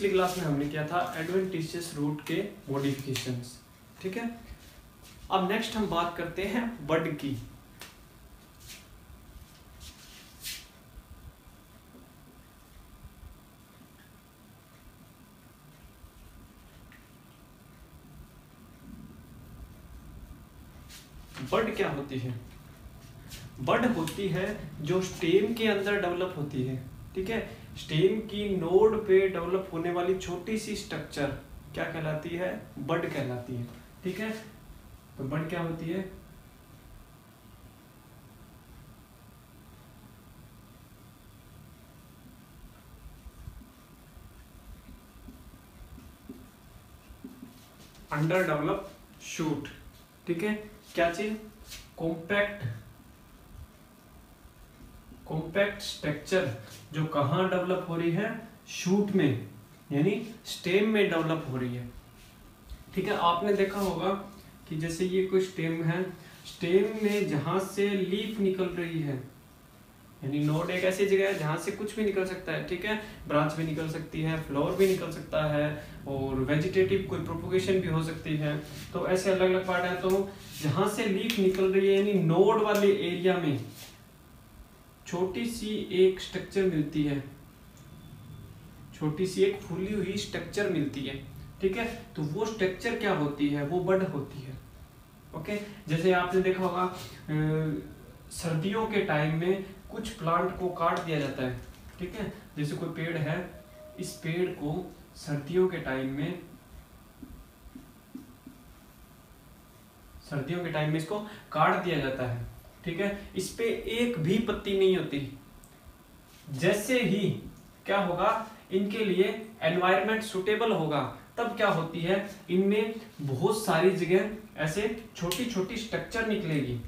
पिछली क्लास में हमने किया था एडवेंटिशियस रूट के मॉडिफिकेशंस। ठीक है, अब नेक्स्ट हम बात करते हैं वर्ड की। वर्ड क्या होती है? वर्ड होती है जो स्टेम के अंदर डेवलप होती है। ठीक है, स्टेम की नोड पे डेवलप होने वाली छोटी सी स्ट्रक्चर क्या कहलाती है? बड कहलाती है। ठीक है, तो बड क्या होती है? Under develop shoot. ठीक है, क्या चीज? कॉम्पैक्ट स्ट्रक्चर जो कहाँ डेवलप हो रही है? शूट में, यानी स्टेम में डेवलप हो रही है। ठीक है, आपने देखा होगा कि जैसे ये कोई स्टेम है, स्टेम में जहां से लीफ निकल रही है, यानी नोड एक ऐसी जगह है जहां से कुछ भी निकल सकता है। ठीक है, ब्रांच भी निकल सकती है, फ्लावर भी निकल सकता है, और वेजिटेटिव कोई प्रोपोगेशन भी हो सकती है। तो ऐसे अलग अलग पार्ट है। तो जहां से लीफ निकल रही है, यानी नोड वाले एरिया में छोटी सी एक स्ट्रक्चर मिलती है, छोटी सी एक फूली हुई स्ट्रक्चर मिलती है। ठीक है, तो वो स्ट्रक्चर क्या होती है? वो बड होती है। ओके, जैसे आपने देखा होगा सर्दियों के टाइम में कुछ प्लांट को काट दिया जाता है। ठीक है, जैसे कोई पेड़ है, इस पेड़ को सर्दियों के टाइम में इसको काट दिया जाता है। ठीक है, इस पे एक भी पत्ती नहीं होती। जैसे ही क्या होगा, इनके लिए एनवायरनमेंट सुटेबल होगा, तब क्या होती है, इनमें बहुत सारी जगह ऐसे छोटी छोटी स्ट्रक्चर निकलेगी।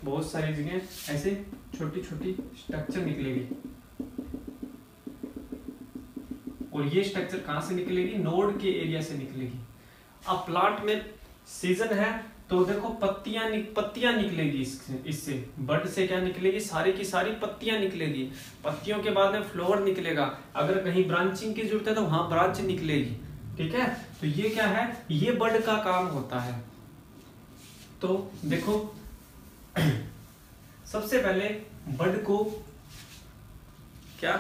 बहुत सारी जगह ऐसे छोटी छोटी स्ट्रक्चर निकलेगी, और ये स्ट्रक्चर कहां से निकलेगी? नोड के एरिया से निकलेगी। अब प्लांट में सीजन है, तो देखो पत्तियां निकलेगी इससे बड से क्या निकलेगी? सारी की सारी पत्तियां निकलेगी। पत्तियों के बाद में फ्लावर निकलेगा। अगर कहीं ब्रांचिंग की जरूरत है तो वहां ब्रांच निकलेगी। ठीक है, तो ये क्या है? ये बड का काम होता है। तो देखो सबसे पहले बड को क्या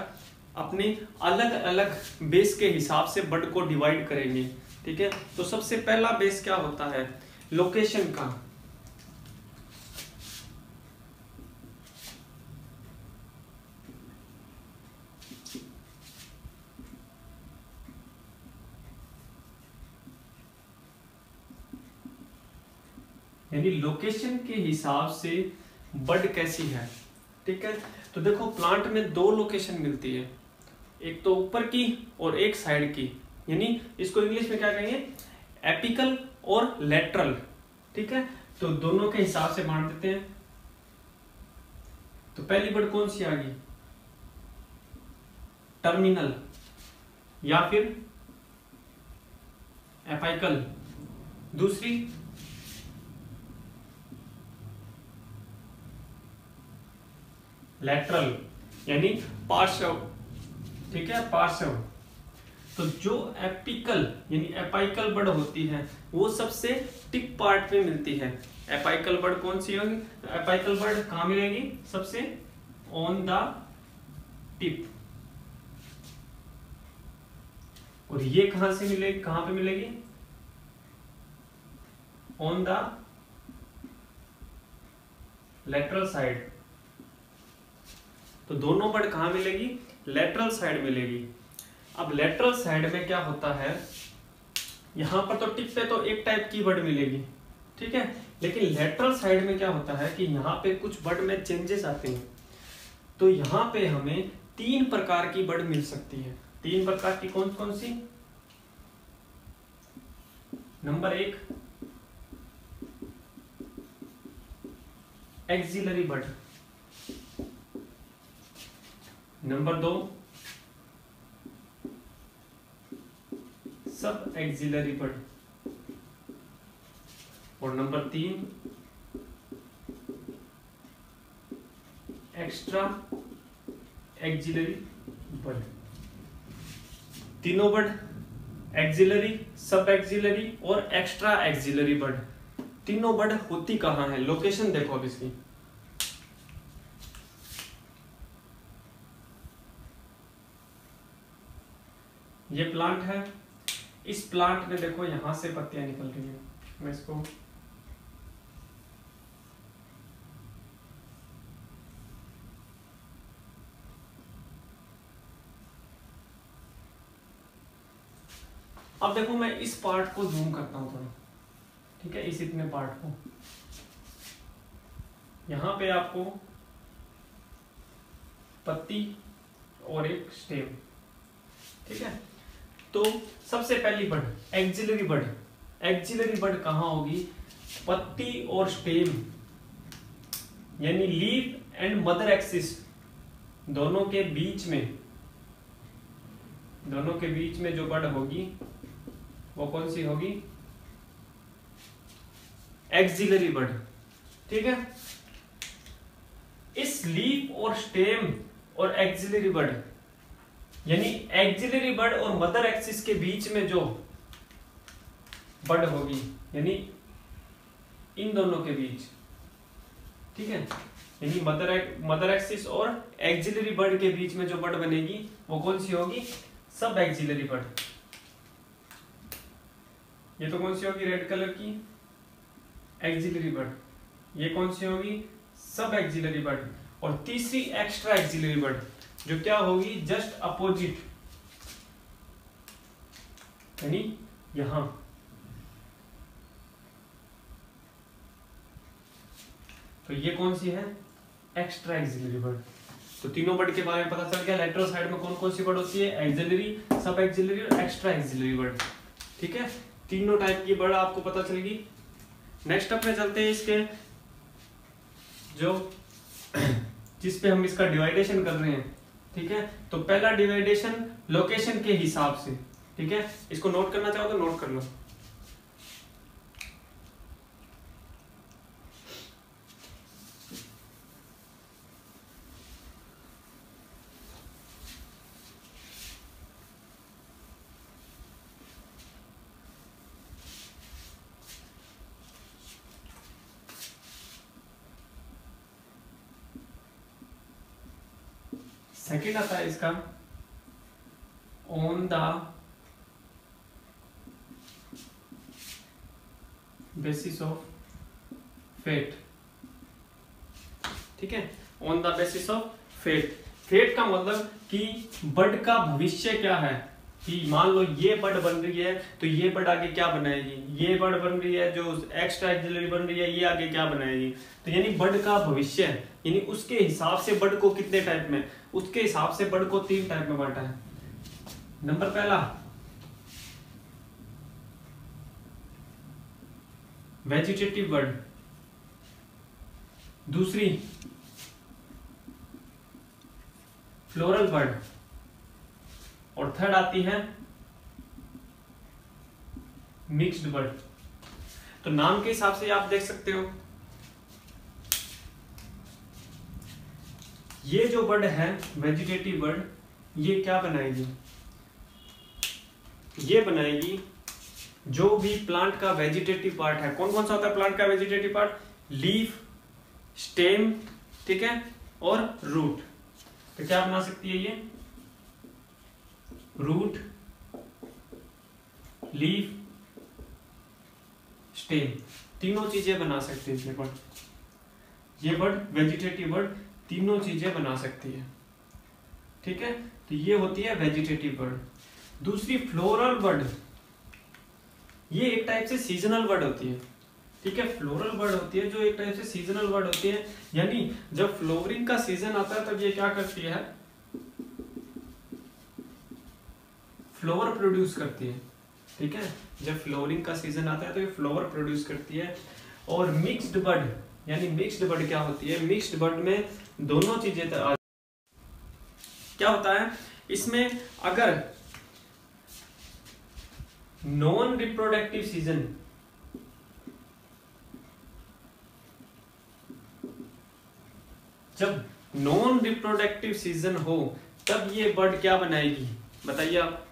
अपने अलग अलग बेस के हिसाब से बड को डिवाइड करेंगे। ठीक है, तो सबसे पहला बेस क्या होता है? लोकेशन का। यानी लोकेशन के हिसाब से बड कैसी है। ठीक है, तो देखो प्लांट में दो लोकेशन मिलती है, एक तो ऊपर की और एक साइड की, यानी इसको इंग्लिश में क्या कहेंगे? एपिकल और लेटरल। ठीक है, तो दोनों के हिसाब से बांट देते हैं। तो पहली बड कौन सी आ गई? टर्मिनल या फिर एपिकल। दूसरी लेटरल, यानी पार्श्व। ठीक है, पार्श्व। तो जो एपिकल यानी एपिकल बड होती है, वो सबसे टिप पार्ट में मिलती है। एपिकल बड कौन सी होगी? एपिकल बड कहां मिलेगी? सबसे ऑन द टिप। और ये कहां से मिलेगी? कहां पे मिलेगी? On the lateral side. तो दोनों बड कहां मिलेगी? लेटरल साइड मिलेगी। अब लेटरल साइड में क्या होता है, यहां पर तो टिप पे तो एक टाइप की बड मिलेगी। ठीक है, लेकिन लेटरल साइड में क्या होता है कि यहाँ पे कुछ बड में चेंजेस आते हैं। तो यहाँ पे हमें 3 प्रकार की बड मिल सकती है। 3 प्रकार की कौन कौन सी? नंबर 1 एक्सिलरी बड, नंबर 2 सब एक्सिलरी बड, और नंबर 3 एक्स्ट्रा एक्सिलरी बड। तीनों बड, एक्सिलरी, सब एक्सिलरी और एक्स्ट्रा एक्सिलरी बड, तीनों बड होती कहाँ है? लोकेशन देखो अब इसकी। ये प्लांट है, इस प्लांट में देखो यहां से पत्तियां निकल रही हैं। मैं इसको अब देखो, मैं इस पार्ट को जूम करता हूं थोड़ा, ठीक है, इस इतने पार्ट को। यहां पे आपको पत्ती और एक स्टेम, ठीक है। तो सबसे पहली बड एक्सिलरी बड, एक्सिलरी बड कहां होगी? पत्ती और स्टेम यानी लीफ एंड मदर एक्सिस दोनों के बीच में, दोनों के बीच में जो बड होगी वो कौन सी होगी? एक्सिलरी बड, ठीक है। इस लीफ और स्टेम और एक्सिलरी बड यानी एक्सिलरी बड और मदर एक्सिस के बीच में जो बड होगी यानी इन दोनों के बीच, ठीक है, यानी मदर एक्सिस और एक्सिलरी बड के बीच में जो बड बनेगी वो कौन सी होगी? सब एक्सिलरी बड। ये तो कौन सी होगी? रेड कलर की एक्सिलरी बड। ये कौन सी होगी? सब एक्सिलरी बड। और तीसरी एक्स्ट्रा एक्सिलरी बड जो क्या होगी? जस्ट अपोजिट, यानी यहां। तो ये कौन सी है? एक्स्ट्रा एक्सिलरी बड। तो तीनों बड के बारे में पता चल गया। लेटरल साइड में कौन कौन सी बड होती है? एक्सिलरी, सब एक्सिलरी और एक्स्ट्रा एक्सिलरी बड, ठीक है। तीनों टाइप की बड आपको पता चलेगी। नेक्स्ट अपने चलते हैं इसके जो जिस पे हम इसका डिवाइडेशन कर रहे हैं, ठीक है। तो पहला डिवाइडेशन लोकेशन के हिसाब से, ठीक है। इसको नोट करना चाहो तो नोट कर लो। सेकेंड आता है इसका on the basis of feet, ठीक है। On the basis of feet. Feet का मतलब कि बड का भविष्य क्या है, कि मान लो ये बड बन रही है तो ये बड आगे क्या बनाएगी, ये बड बन रही है जो एक्स्ट्रा एक्सिलरी बन रही है ये आगे क्या बनाएगी। तो यानी बड का भविष्य यानी उसके हिसाब से बड को कितने टाइप में, उसके हिसाब से बड को 3 टाइप में बांटा है। नंबर पहला वेजिटेटिव बड, दूसरी फ्लोरल बड और थर्ड आती है मिक्स्ड बड। तो नाम के हिसाब से आप देख सकते हो ये जो बड है वेजिटेटिव बड, ये क्या बनाएगी? ये बनाएगी जो भी प्लांट का वेजिटेटिव पार्ट है। कौन कौन सा होता है प्लांट का वेजिटेटिव पार्ट? लीफ, स्टेम, ठीक है, और रूट। तो क्या बना सकती है ये? रूट, लीफ, स्टेम, तीनों चीजें बना सकती है ये बड वेजिटेटिव बड तीनों चीजें बना सकती है, ठीक है। तो ये होती है वेजिटेटिव बड। दूसरी फ्लोरल बड, ये एक टाइप से सीजनल बड होती है, ठीक है। फ्लोरल बड होती है जो एक टाइप से सीजनल बड होती है, यानी जब फ्लोवरिंग का सीजन आता है तब ये क्या करती है? फ्लावर प्रोड्यूस करती है, ठीक है। जब फ्लोवरिंग का सीजन आता है तो ये फ्लावर प्रोड्यूस करती है। और मिक्स्ड बड, यानी मिक्स्ड बड क्या होती है? मिक्स्ड बड में दोनों चीजें क्या होता है इसमें? अगर नॉन रिप्रोडक्टिव सीजन, जब नॉन रिप्रोडक्टिव सीजन हो तब ये बर्ड क्या बनाएगी, बताइए आप।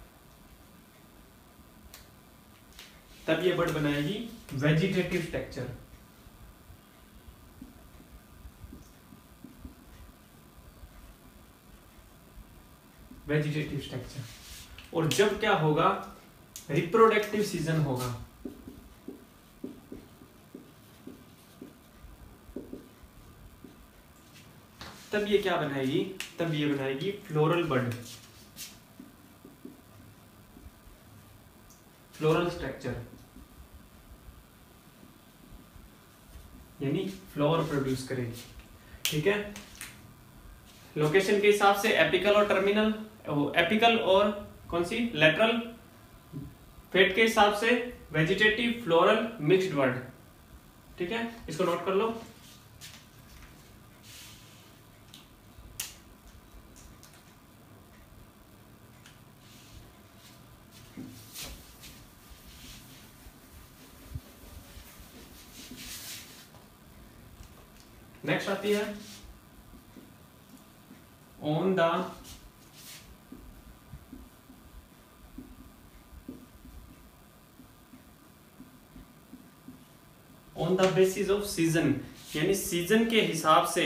तब ये बर्ड बनाएगी वेजिटेटिव स्ट्रक्चर। Vegetative structure. और जब क्या होगा, रिप्रोडक्टिव सीजन होगा, तब ये क्या बनाएगी, तब ये बनाएगी फ्लोरल बड, फ्लोरल स्ट्रक्चर, यानी फ्लावर प्रोड्यूस करेगी। ठीक है, लोकेशन के हिसाब से एपिकल और टर्मिनल, एपिकल और कौन सी लेटरल, फेट के हिसाब से वेजिटेटिव, फ्लोरल, मिक्स्ड वर्ड। ठीक है, इसको नोट कर लो। नेक्स्ट आती है on the basis of season, यानी सीजन के हिसाब से,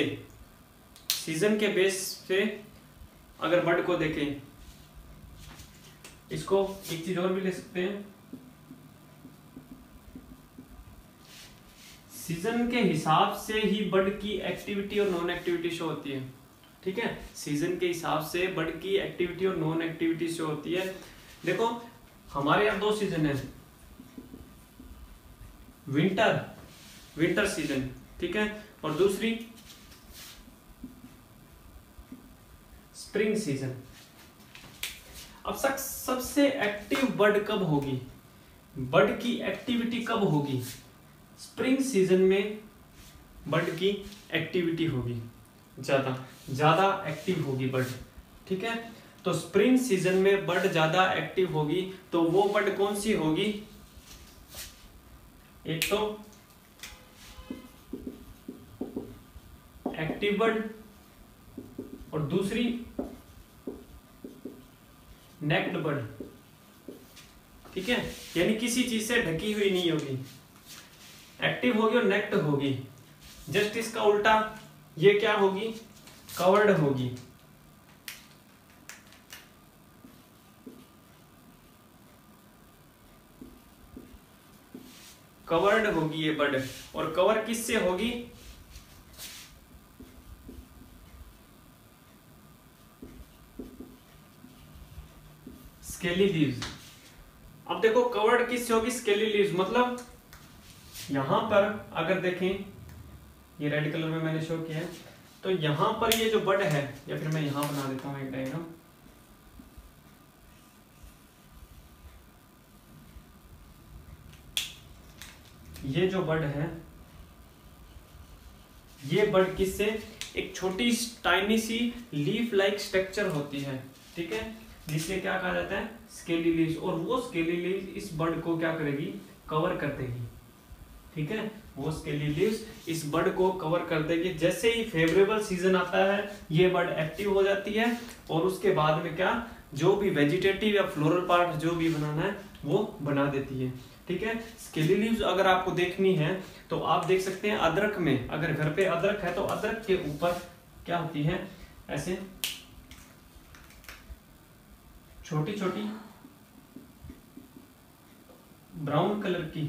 सीजन के बेस पे अगर बर्ड को देखें, इसको एक चीज और भी ले सकते हैं, सीजन के हिसाब से ही बर्ड की एक्टिविटी और नॉन एक्टिविटी शो होती है। ठीक है, सीजन के हिसाब से बर्ड की एक्टिविटी और नॉन एक्टिविटी शो होती है। देखो हमारे यहाँ 2 सीजन है, विंटर सीजन, ठीक है, और दूसरी स्प्रिंग सीजन। अब सबसे एक्टिव बर्ड कब होगी, बर्ड की एक्टिविटी कब होगी, स्प्रिंग सीजन में बर्ड की एक्टिविटी होगी, ज्यादा एक्टिव होगी बर्ड। ठीक है, तो स्प्रिंग सीजन में बर्ड ज्यादा एक्टिव होगी, तो वो बर्ड कौन सी होगी, एक तो एक्टिव बर्ड और दूसरी नेक्ड बर्ड। ठीक है, यानी किसी चीज से ढकी हुई नहीं होगी, एक्टिव होगी और नेक्ड होगी। जस्ट इसका उल्टा ये क्या होगी, कवर्ड होगी। कवर्ड होगी ये बर्ड, और कवर किससे होगी, स्केली लीव्स। अब देखो कवर्ड किससे होगी, स्केली लीव्स, मतलब यहां पर अगर देखें, ये रेड कलर में मैंने शो किया है, तो यहां पर ये जो बर्ड है, या फिर मैं यहां बना देता हूं एक डायग्राम, ये जो बर्ड है, ये बर्ड किससे, एक छोटी टाइनी सी लीफ लाइक स्ट्रक्चर होती है। ठीक है, जिससे क्या कहा जाता है, स्केली लीव्स, और वो स्केली लीव्स इस बर्ड को क्या करेगी, कवर कर देगी। ठीक है, वो स्केली लीव्स इस बर्ड को कवर कर देगी। जैसे ही फेवरेबल सीजन आता है, ये बर्ड एक्टिव हो जाती है, और उसके बाद में क्या, जो भी वेजिटेटिव या फ्लोरल पार्ट जो भी बनाना है वो बना देती है। ठीक है, स्केली लीव्स अगर आपको देखनी है तो आप देख सकते हैं अदरक में, अगर घर पे अदरक है तो अदरक के ऊपर क्या होती है, ऐसे छोटी छोटी ब्राउन कलर की,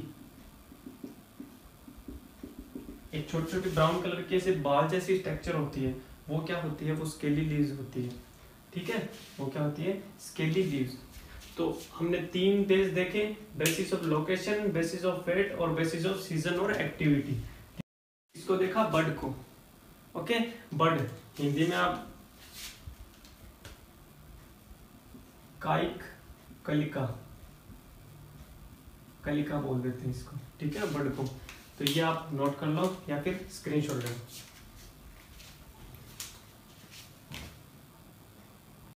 एक छोटी छोटी ब्राउन कलर की ऐसे बाल जैसी स्ट्रक्चर होती है, वो क्या होती है, वो स्केली लीव्स होती है। ठीक है, वो क्या होती है, स्केली लीव्स। तो हमने 3 बेस देखे, basis of location, basis of feet और बेसिस ऑफ सीजन और एक्टिविटी। इसको देखा बर्ड को। ओके, बर्ड हिंदी में आप काइक, कलिका, कलिका बोल देते हैं इसको। ठीक है, बर्ड को। तो ये आप नोट कर लो या फिर स्क्रीनशॉट ले लो।